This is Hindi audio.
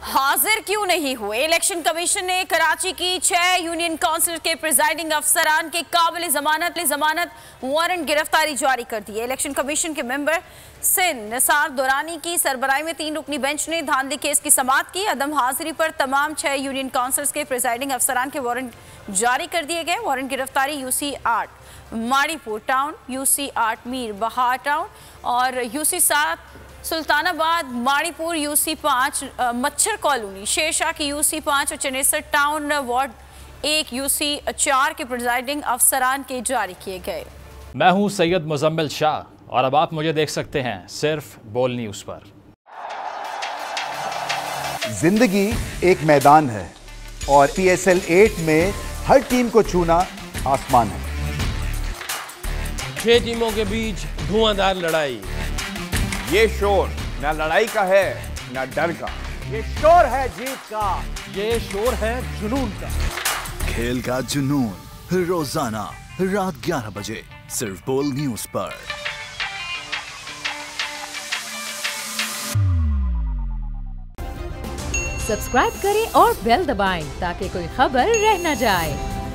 हाजिर क्यों नहीं हुए? इलेक्शन कमीशन ने कराची की 6 यूनियन काउंसिल के प्रिजाइडिंग अफसरान के काबिल जमानत वारंट गिरफ्तारी जारी कर दी है। इलेक्शन कमीशन के मेंबर सिंध निसार दुरानी की सरबराही में 3 रुकनी बेंच ने धांधली केस की समाअत की। अदम हाजिरी पर तमाम 6 यूनियन काउंसिल्स के प्रिजाइडिंग अफसरान के वारंट जारी कर दिए गए। वारंट गिरफ्तारी UC 8 Mauripur town, UC 8 Mir Bahar town और UC 7 सुल्तानाबाद, माड़ीपुर UC 5 मच्छर कॉलोनी, शेरशाह की UC 5 और चनेसर टाउन वार्ड 1 UC 4 के प्रिजाइडिंग अफसरान के जारी किए गए। मैं हूं सैयद मुजम्मिल शाह और अब आप मुझे देख सकते हैं सिर्फ बोल न्यूज़ पर। जिंदगी एक मैदान है और PSL 8 में हर टीम को छूना आसमान है। 6 टीमों के बीच धुआंधार लड़ाई। ये शोर ना लड़ाई का है ना डर का, ये शोर है जीत का, ये शोर है जुनून का। खेल का जुनून रोजाना रात 11 बजे सिर्फ बोल न्यूज़ पर। सब्सक्राइब करें और बेल दबाएं ताकि कोई खबर रह न जाए।